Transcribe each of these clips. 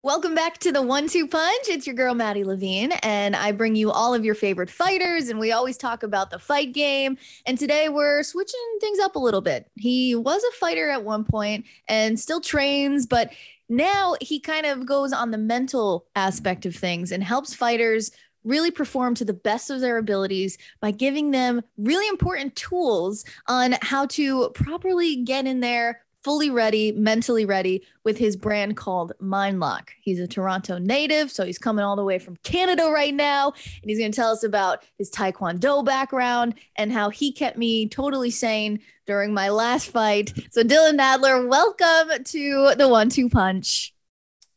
Welcome back to the 1-2 Punch. It's your girl, Maddie Levine, and I bring you all of your favorite fighters, and we always talk about the fight game. And today we're switching things up a little bit. He was a fighter at one point and still trains, but now he kind of goes on the mental aspect of things and helps fighters really perform to the best of their abilities by giving them really important tools on how to properly get in there fully ready, mentally ready with his brand called Mindlock. He's a Toronto native, so he's coming all the way from Canada right now. And he's going to tell us about his Taekwondo background and how he kept me totally sane during my last fight. So Dylan Nadler, welcome to the 1-2 Punch.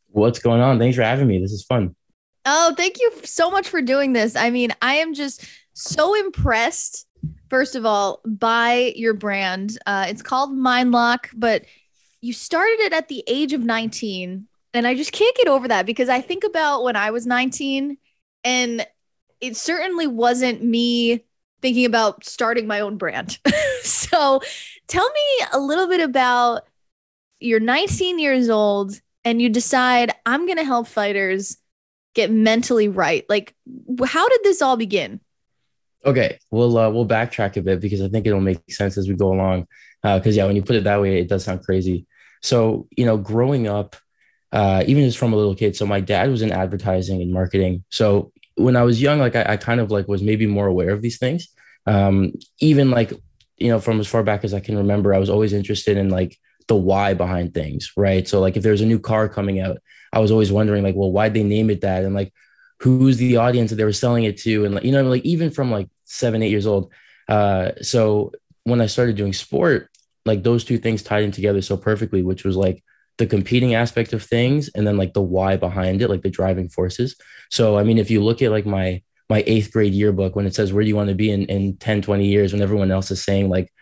What's going on? Thanks for having me. This is fun. Oh, thank you so much for doing this. I mean, I am just so impressed, first of all, by your brand. It's called Mindlock, but you started it at the age of 19. And I just can't get over that because I think about when I was 19 and it certainly wasn't me thinking about starting my own brand. So tell me a little bit about you're 19 years old and you decide I'm going to help fighters get mentally right. Like, how did this all begin? Okay, we'll backtrack a bit because I think it'll make sense as we go along. Because yeah, when you put it that way, it does sound crazy. So growing up, even just from a little kid. So my dad was in advertising and marketing. So when I was young, like I kind of like was maybe more aware of these things. Even like from as far back as I can remember, I was always interested in like the why behind things, right? So like if there's a new car coming out, I was always wondering like, well, why'd they name it that? And like who's the audience that they were selling it to? And like, like even from like 7, 8 years old. So when I started doing sport, like those two things tied in together so perfectly, which was like the competing aspect of things and then like the why behind it, like the driving forces. So I mean, if you look at like my eighth grade yearbook, when it says where do you want to be in 10, 20 years, when everyone else is saying like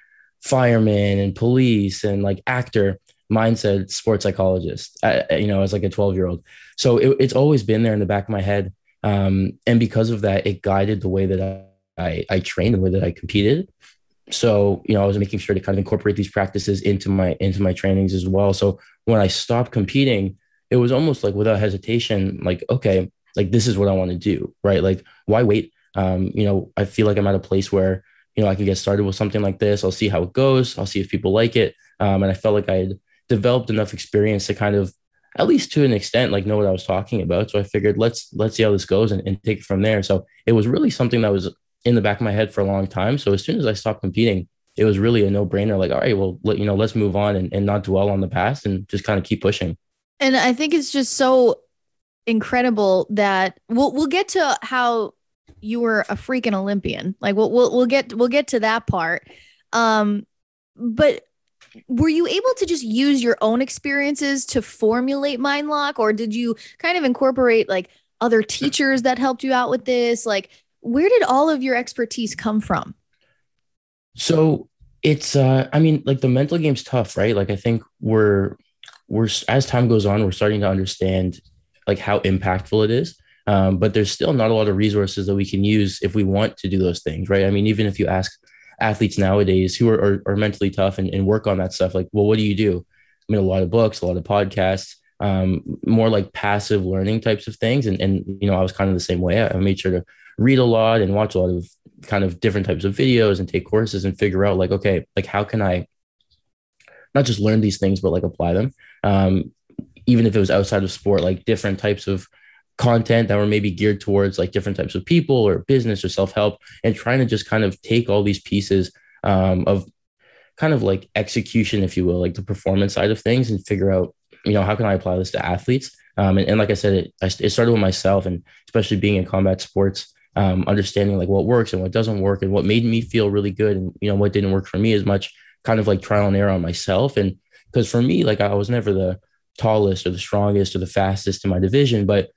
fireman and police and like actor, mine said sports psychologist, as like a 12-year-old. So it's always been there in the back of my head. And because of that, it guided the way that I trained and the way that I competed. So, I was making sure to kind of incorporate these practices into my trainings as well. So when I stopped competing, it was almost like without hesitation, like, okay, like this is what I want to do, right? Like, why wait? I feel like I'm at a place where, I can get started with something like this. I'll see how it goes. I'll see if people like it. And I felt like I had developed enough experience to kind of, at least to an extent, like know what I was talking about. So I figured let's see how this goes and take it from there. So it was really something that was in the back of my head for a long time. So as soon as I stopped competing, it was really a no brainer. Like, all right, well, let's move on and not dwell on the past and just kind of keep pushing. And I think it's just so incredible that we'll get to how you were a freaking Olympian. Like we'll get to that part. But were you able to just use your own experiences to formulate Mindlock, or did you kind of incorporate like other teachers that helped you out with this? Like, where did all of your expertise come from? So it's I mean, like the mental game's tough, right? Like I think we're as time goes on, we're starting to understand like how impactful it is. But there's still not a lot of resources that we can use if we want to do those things, right? I mean, even if you ask athletes nowadays who are mentally tough and work on that stuff, like, well, what do you do? I mean, a lot of books, a lot of podcasts, more like passive learning types of things. And I was kind of the same way. I made sure to read a lot and watch a lot of kind of different types of videos and take courses and figure out like, okay, like how can I not just learn these things, but like apply them. Even if it was outside of sport, like different types of content that were maybe geared towards like different types of people or business or self-help, and trying to just kind of take all these pieces of kind of like execution, if you will, like the performance side of things, and figure out, how can I apply this to athletes? And like I said, it started with myself, and especially being in combat sports, understanding like what works and what doesn't work and what made me feel really good and, what didn't work for me as much, kind of like trial and error on myself. And because for me, like I was never the tallest or the strongest or the fastest in my division, but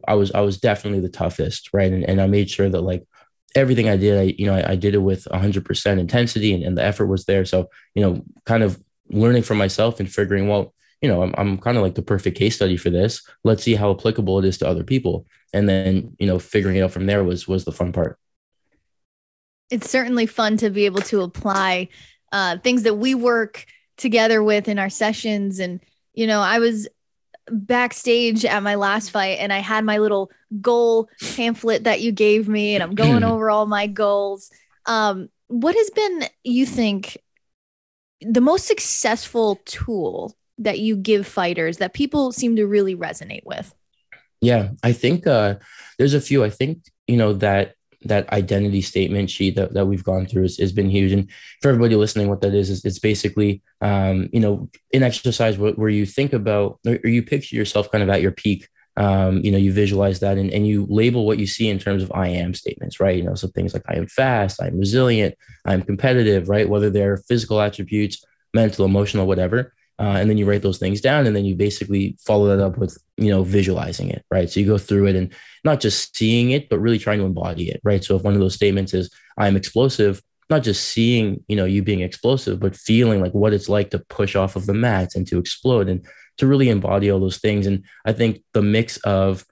I was definitely the toughest, right? And I made sure that like everything I did, I did it with 100% intensity, and the effort was there. So kind of learning from myself and figuring, well, I'm kind of like the perfect case study for this. Let's see how applicable it is to other people, and then figuring it out from there was the fun part. It's certainly fun to be able to apply things that we work together with in our sessions. And, I was backstage at my last fight and I had my little goal pamphlet that you gave me and I'm going over all my goals. What has been, you think, the most successful tool that you give fighters that people seem to really resonate with? Yeah, I think there's a few. I think, that identity statement sheet that we've gone through has been huge. And for everybody listening, what that is it's basically, an exercise where you think about, or you picture yourself kind of at your peak. You visualize that, and you label what you see in terms of I am statements, right? So things like I am fast, I'm resilient, I'm competitive, right? Whether they're physical attributes, mental, emotional, whatever. And then you write those things down, and then you basically follow that up with, visualizing it, right? So you go through it and not just seeing it, but really trying to embody it, right? So if one of those statements is I'm explosive, not just seeing, you being explosive, but feeling like what it's like to push off of the mats and to explode and to really embody all those things. And I think the mix of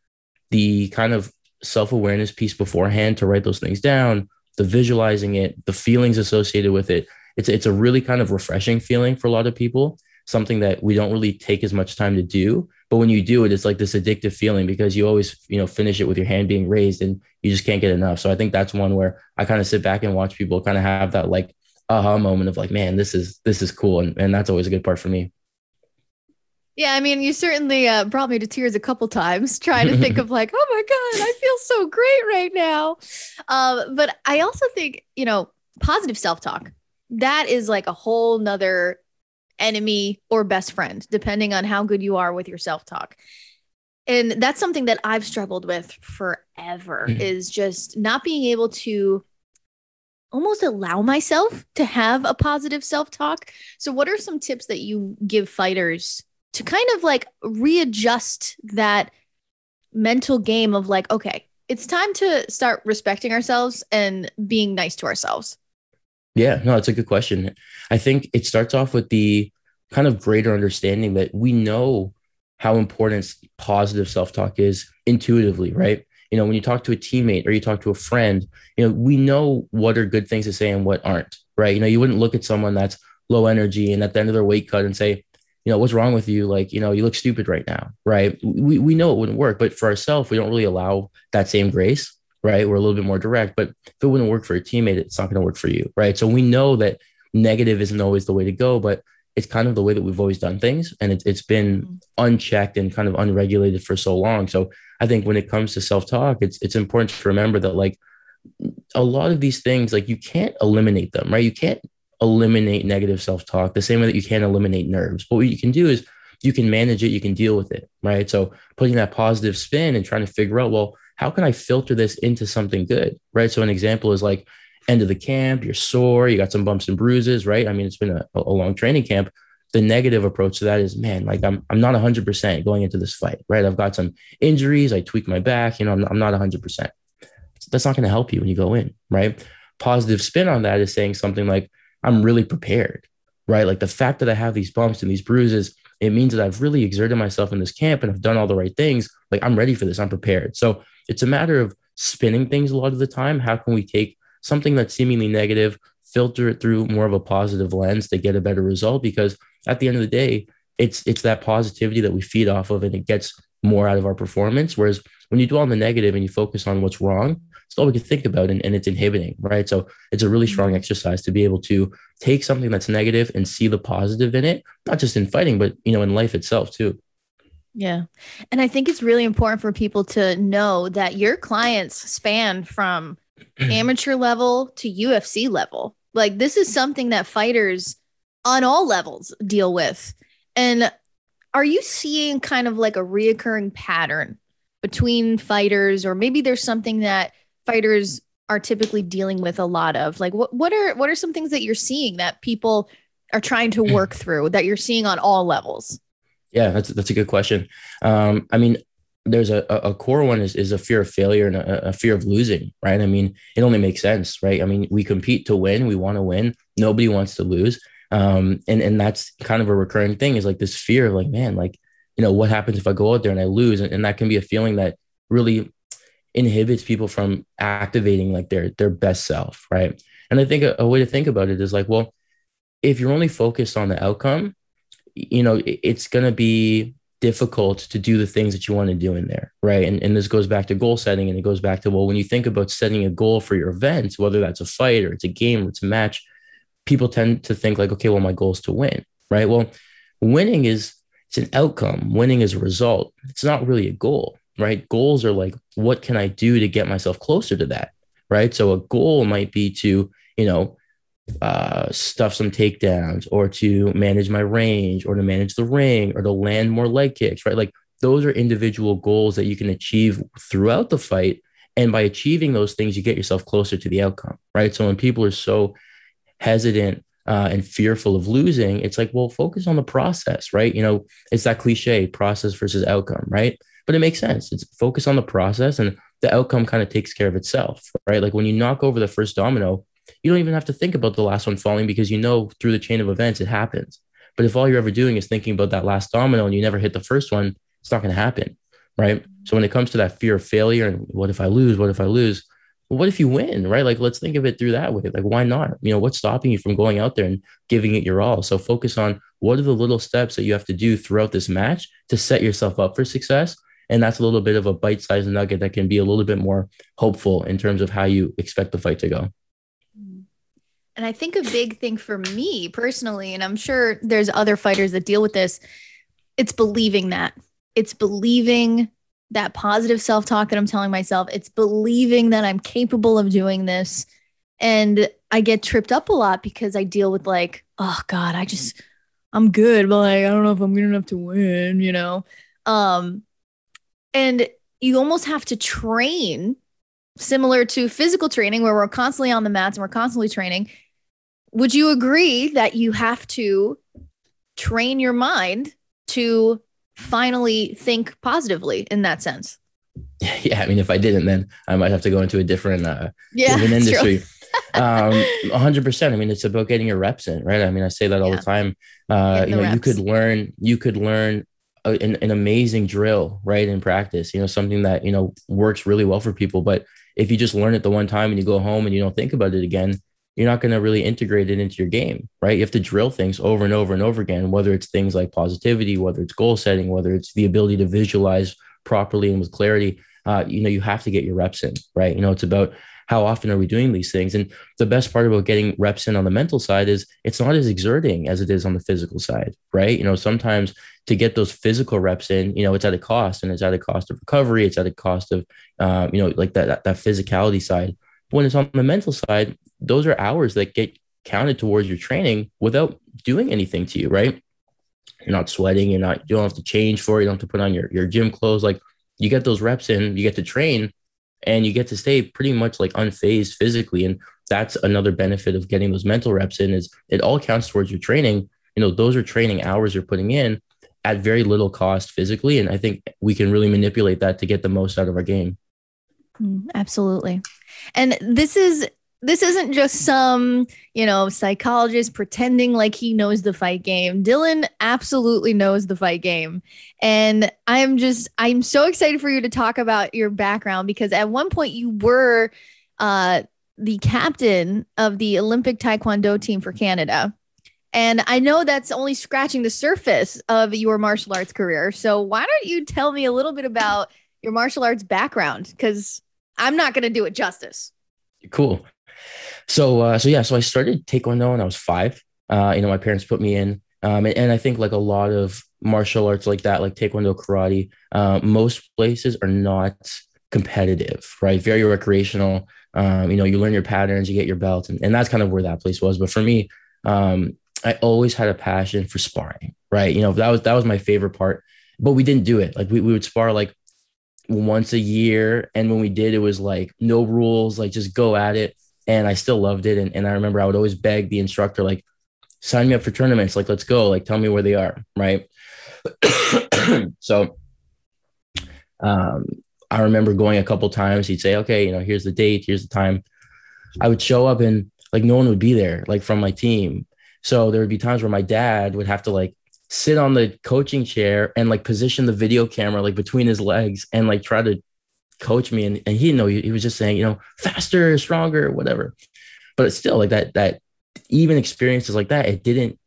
the kind of self-awareness piece beforehand to write those things down, the visualizing it, the feelings associated with it, it's a really kind of refreshing feeling for a lot of people, something that we don't really take as much time to do. But when you do it, it's like this addictive feeling because you always, finish it with your hand being raised and you just can't get enough. So I think that's one where I kind of sit back and watch people kind of have that like aha moment of like, man, this is cool. And that's always a good part for me. Yeah, I mean, you certainly brought me to tears a couple times trying to think of like, oh my God, I feel so great right now. But I also think, positive self-talk, that is like a whole nother enemy or best friend, depending on how good you are with your self-talk. And that's something that I've struggled with forever is just not being able to almost allow myself to have a positive self-talk. So what are some tips that you give fighters to kind of like readjust that mental game of like, okay, it's time to start respecting ourselves and being nice to ourselves? Yeah, no, it's a good question. I think it starts off with the kind of greater understanding that we know how important positive self-talk is intuitively, right? When you talk to a teammate or you talk to a friend, we know what are good things to say and what aren't, right? You wouldn't look at someone that's low energy and at the end of their weight cut and say, what's wrong with you? Like, you look stupid right now, right? We know it wouldn't work, but for ourselves, we don't really allow that same grace, right? We're a little bit more direct, but if it wouldn't work for a teammate, it's not going to work for you, right? So we know that negative isn't always the way to go, but it's kind of the way that we've always done things. And it's been unchecked and kind of unregulated for so long. So I think when it comes to self-talk, it's important to remember that like a lot of these things, like you can't eliminate them, right? You can't eliminate negative self-talk the same way that you can't eliminate nerves. But what you can do is you can manage it, you can deal with it, right? So putting that positive spin and trying to figure out, well, how can I filter this into something good, right? So an example is like end of the camp, you're sore, you got some bumps and bruises, right? I mean, it's been a long training camp. The negative approach to that is, man, like I'm not 100% going into this fight, right? I've got some injuries, I tweaked my back, I'm not 100%. That's not going to help you when you go in, right? Positive spin on that is saying something like, I'm really prepared, right? Like the fact that I have these bumps and these bruises, it means that I've really exerted myself in this camp and I've done all the right things. Like I'm ready for this, I'm prepared. So it's a matter of spinning things a lot of the time. How can we take something that's seemingly negative, filter it through more of a positive lens to get a better result? Because at the end of the day, it's that positivity that we feed off of and it gets more out of our performance. Whereas when you dwell on the negative and you focus on what's wrong, it's all we can think about and it's inhibiting, right? So it's a really strong exercise to be able to take something that's negative and see the positive in it, not just in fighting, but in life itself too. Yeah. And I think it's really important for people to know that your clients span from amateur level to UFC level. Like this is something that fighters on all levels deal with. And are you seeing kind of like a reoccurring pattern between fighters, or maybe there's something that fighters are typically dealing with a lot of? Like what are some things that you're seeing that people are trying to work through that you're seeing on all levels? Yeah, that's a good question. I mean, there's a core one is a fear of failure and a fear of losing, right? I mean, it only makes sense, right? I mean, we compete to win, we want to win. Nobody wants to lose. And that's kind of a recurring thing is like this fear of like, man, like, what happens if I go out there and I lose? And that can be a feeling that really inhibits people from activating like their best self, right? And I think a way to think about it is like, well, if you're only focused on the outcome, it's going to be difficult to do the things that you want to do in there, right? And this goes back to goal setting, and it goes back to, well, when you think about setting a goal for your event, whether that's a fight or it's a game or it's a match, people tend to think like, okay, well, my goal is to win, right? Well, winning is it's an outcome. Winning is a result. It's not really a goal, right? Goals are like, what can I do to get myself closer to that, right? So a goal might be to, stuff some takedowns, or to manage my range, or to manage the ring, or to land more leg kicks, right? Like those are individual goals that you can achieve throughout the fight. And by achieving those things, you get yourself closer to the outcome, right? So when people are so hesitant and fearful of losing, it's like, well, focus on the process, right? It's that cliche, process versus outcome, right? But it makes sense. It's focus on the process, and the outcome kind of takes care of itself, right? Like when you knock over the first domino, you don't even have to think about the last one falling, because through the chain of events, it happens. But if all you're ever doing is thinking about that last domino and you never hit the first one, it's not going to happen, right? So when it comes to that fear of failure and what if I lose? What if I lose? Well, what if you win, right? Like, let's think of it through that way. Like, why not? What's stopping you from going out there and giving it your all? So focus on what are the little steps that you have to do throughout this match to set yourself up for success. And that's a little bit of a bite-sized nugget that can be a little bit more hopeful in terms of how you expect the fight to go. And I think a big thing for me personally, and I'm sure there's other fighters that deal with this, it's believing that. It's believing that positive self-talk that I'm telling myself. It's believing that I'm capable of doing this. And I get tripped up a lot because I deal with like, oh God, I'm good, but like, I don't know if I'm good enough to win, and you almost have to train similar to physical training where we're constantly on the mats and we're constantly training. Would you agree that you have to train your mind to finally think positively in that sense? Yeah, I mean, if I didn't, then I might have to go into a different industry. 100%. I mean, it's about getting your reps in, right? I mean, I say that all the time. You could learn an amazing drill, right, in practice. Something that works really well for people. But if you just learn it the one time and you go home and you don't think about it again, you're not going to really integrate it into your game, right? You have to drill things over and over and over again, whether it's things like positivity, whether it's goal setting, whether it's the ability to visualize properly and with clarity. You have to get your reps in, right? It's about how often are we doing these things? And the best part about getting reps in on the mental side is it's not as exerting as it is on the physical side, right? Sometimes to get those physical reps in, it's at a cost, and it's at a cost of recovery. It's at a cost of, like that physicality side. When it's on the mental side, those are hours that get counted towards your training without doing anything to you, right? You're not sweating. You don't have to change for it. You don't have to put on your gym clothes. Like, you get those reps in, you get to train, and you get to stay pretty much like unfazed physically. And that's another benefit of getting those mental reps in, is it all counts towards your training. Those are training hours you're putting in at very little cost physically. And I think we can really manipulate that to get the most out of our game. Absolutely. And this isn't just some, psychologist pretending like he knows the fight game. Dylan absolutely knows the fight game. And I'm so excited for you to talk about your background, because at one point you were the captain of the Olympic Taekwondo team for Canada. And I know that's only scratching the surface of your martial arts career. So why don't you tell me a little bit about your martial arts background? Because I'm not going to do it justice. Cool. So I started Taekwondo when I was 5. My parents put me in, and I think like a lot of martial arts like that, like Taekwondo, karate, most places are not competitive, right? Very recreational. You learn your patterns, you get your belt, and that's kind of where that place was. But for me, I always had a passion for sparring, right? That was my favorite part, but we didn't do it. Like we would spar like once a year. And when we did, it was like no rules, like just go at it. And I still loved it. And I remember I would always beg the instructor, like, sign me up for tournaments. Like, let's go, like, tell me where they are. Right. So I remember going a couple times. He'd say, okay, here's the date, here's the time. I would show up and like no one would be there, like from my team. So there would be times where my dad would have to like sit on the coaching chair and like position the video camera like between his legs and like try to coach me. And he didn't know, he was just saying, faster, stronger, whatever. But it's still like that even experiences like that, it didn't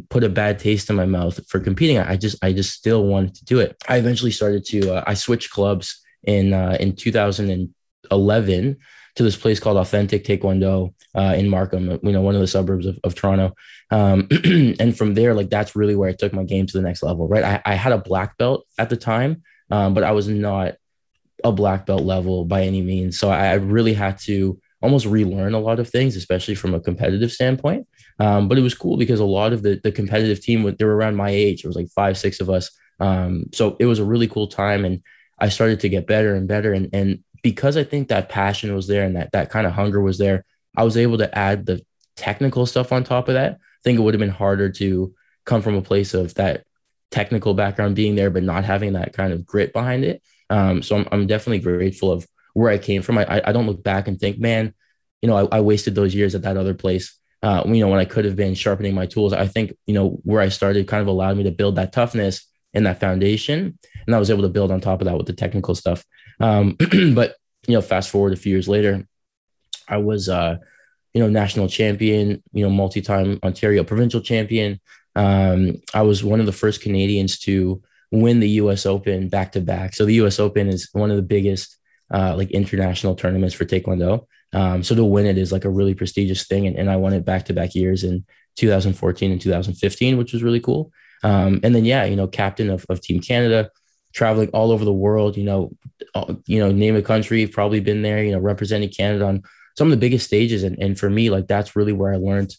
put a bad taste in my mouth for competing. I just still wanted to do it. I eventually started to I switched clubs in 2011 to this place called Authentic Taekwondo in Markham, one of the suburbs of Toronto. And from there, like that's really where I took my game to the next level, right? I had a black belt at the time, but I was not a black belt level by any means. So I really had to almost relearn a lot of things, especially from a competitive standpoint. But it was cool because a lot of the competitive team, they were around my age. It was like 5, 6 of us. So it was a really cool time. And I started to get better and better. And because I think that passion was there and that kind of hunger was there, I was able to add the technical stuff on top of that. I think it would have been harder to come from a place of that technical background being there, but not having that kind of grit behind it. So I'm definitely grateful of where I came from. I don't look back and think, man, I wasted those years at that other place. When I could have been sharpening my tools. I think, where I started kind of allowed me to build that toughness and that foundation. And I was able to build on top of that with the technical stuff. But, fast forward a few years later, I was, national champion, multi-time Ontario provincial champion. I was one of the first Canadians to win the US Open back to back. So the US Open is one of the biggest like international tournaments for Taekwondo. So to win it is like a really prestigious thing. And I won it back to back years in 2014 and 2015, which was really cool. And then, captain of Team Canada, traveling all over the world, name a country, probably been there, representing Canada on some of the biggest stages. And for me, like, that's really where I learned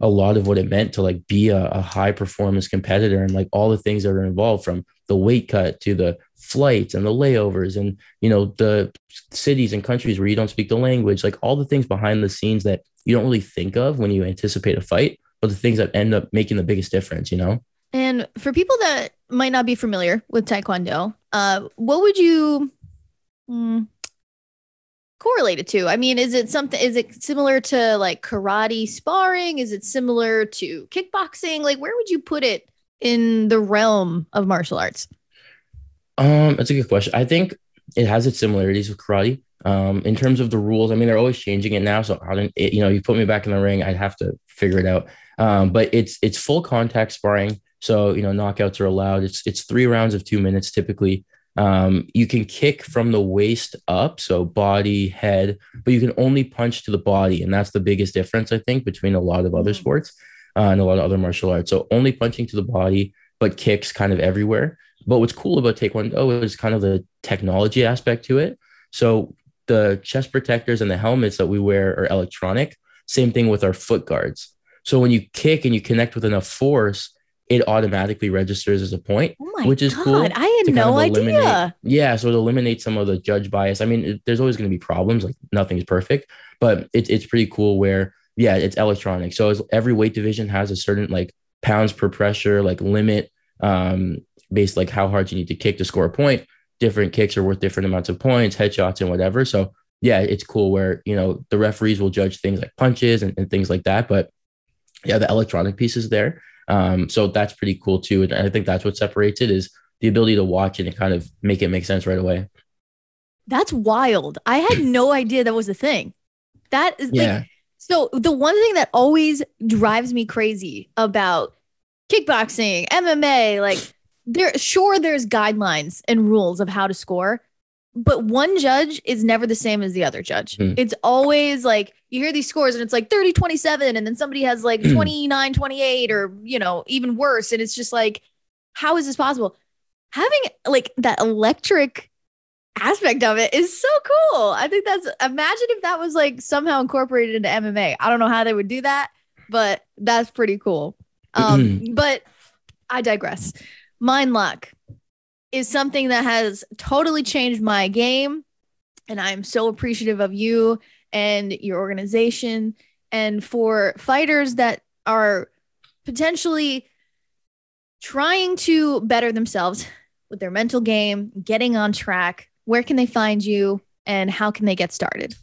a lot of what it meant to like be a high performance competitor and like all the things that are involved, from the weight cut to the flights and the layovers and, the cities and countries where you don't speak the language, like all the things behind the scenes that you don't really think of when you anticipate a fight, but the things that end up making the biggest difference. And for people that might not be familiar with Taekwondo, what would you correlate it to? I mean, is it similar to like karate sparring? Is it similar to kickboxing? Like, where would you put it in the realm of martial arts? That's a good question. I think it has its similarities with karate. In terms of the rules, I mean, they're always changing it now. So I don't, you put me back in the ring, I'd have to figure it out. But it's full contact sparring. So, knockouts are allowed. It's 3 rounds of 2 minutes typically. You can kick from the waist up, so body, head, but you can only punch to the body. And that's the biggest difference, I think, between a lot of other sports and a lot of other martial arts. So only punching to the body, but kicks kind of everywhere. But what's cool about Taekwondo is kind of the technology aspect to it. So the chest protectors and the helmets that we wear are electronic. Same thing with our foot guards. So when you kick and you connect with enough force, it automatically registers as a point, Oh my which is God, cool. I had no idea. Yeah, so it eliminates some of the judge bias. I mean, there's always going to be problems, like nothing's perfect, but it's pretty cool where, yeah, it's electronic. So every weight division has a certain like pounds per pressure, like limit, based like how hard you need to kick to score a point. Different kicks are worth different amounts of points, headshots and whatever. So yeah, it's cool where, the referees will judge things like punches and things like that. But yeah, the electronic piece is there. So that's pretty cool too. And I think that's what separates it, is the ability to watch it and kind of make it make sense right away. That's wild. I had no idea that was a thing. That is Yeah. like, so the one thing that always drives me crazy about kickboxing, MMA, like there's guidelines and rules of how to score, but one judge is never the same as the other judge. Mm. It's always like you hear these scores and it's like 30-27 and then somebody has like 29-28 or, even worse. And it's just like, how is this possible? Having like that electric aspect of it is so cool. I think imagine if that was like somehow incorporated into MMA. I don't know how they would do that, but that's pretty cool. But I digress. Mindlock is something that has totally changed my game. And I'm so appreciative of you and your organization. And for fighters that are potentially trying to better themselves with their mental game, getting on track, where can they find you and how can they get started?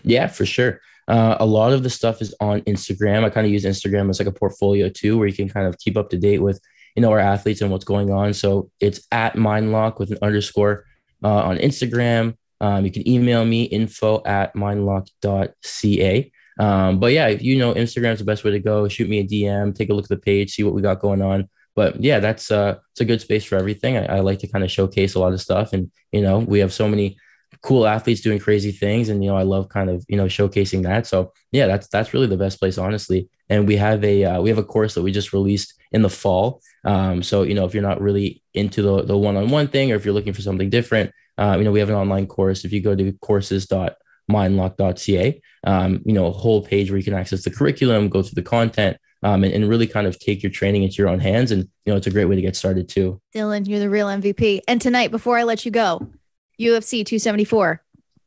Yeah, for sure. A lot of the stuff is on Instagram. I kind of use Instagram as like a portfolio too, where you can kind of keep up to date with, our athletes and what's going on. So it's at Mindlock with an underscore on Instagram. You can email me info@mindlock.ca. But yeah, Instagram's the best way to go. Shoot me a DM, take a look at the page, see what we got going on. But yeah, that's it's a good space for everything. I like to kind of showcase a lot of stuff, and we have so many cool athletes doing crazy things, and I love kind of showcasing that. So yeah, that's really the best place, honestly. And we have a course that we just released in the fall. So if you're not really into the one-on-one thing, or if you're looking for something different, we have an online course. If you go to courses.mindlock.ca, a whole page where you can access the curriculum, go through the content, and really kind of take your training into your own hands. And it's a great way to get started too. Dylan, you're the real MVP. And tonight, before I let you go, UFC 274,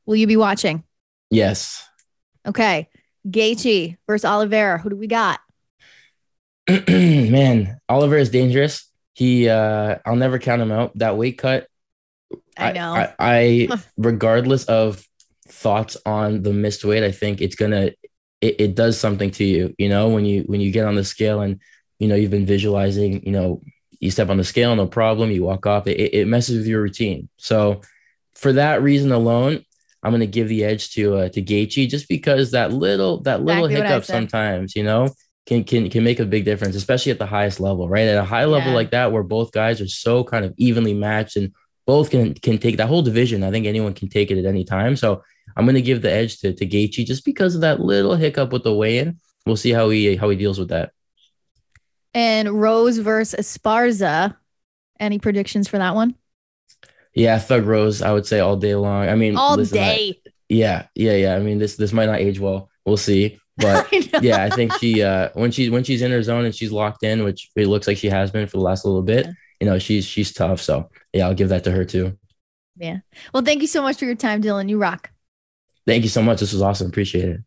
will you be watching? Yes. Okay. Gaethje versus Oliveira. Who do we got? Man, Oliveira is dangerous. I'll never count him out. That weight cut. I know. I regardless of thoughts on the missed weight, I think it does something to you, when you get on the scale and, you've been visualizing, you step on the scale, no problem. You walk off, it messes with your routine. So for that reason alone, I'm going to give the edge to Gaethje, just because that little Exactly hiccup sometimes, can make a big difference, especially at the highest level, right? At a high level like that, where both guys are so kind of evenly matched and both can take that whole division. I think anyone can take it at any time. So I'm going to give the edge to Gaethje, just because of that little hiccup with the weigh-in. We'll see how he deals with that. And Rose versus Esparza. Any predictions for that one? Yeah, Thug Rose, I would say all day long. I mean, all day. Yeah. I mean, this might not age well. We'll see. But yeah, I think she when she's in her zone and she's locked in, which it looks like she has been for the last little bit, she's tough. So yeah, I'll give that to her too. Yeah. Well, thank you so much for your time, Dylan. You rock. Thank you so much. This was awesome. Appreciate it.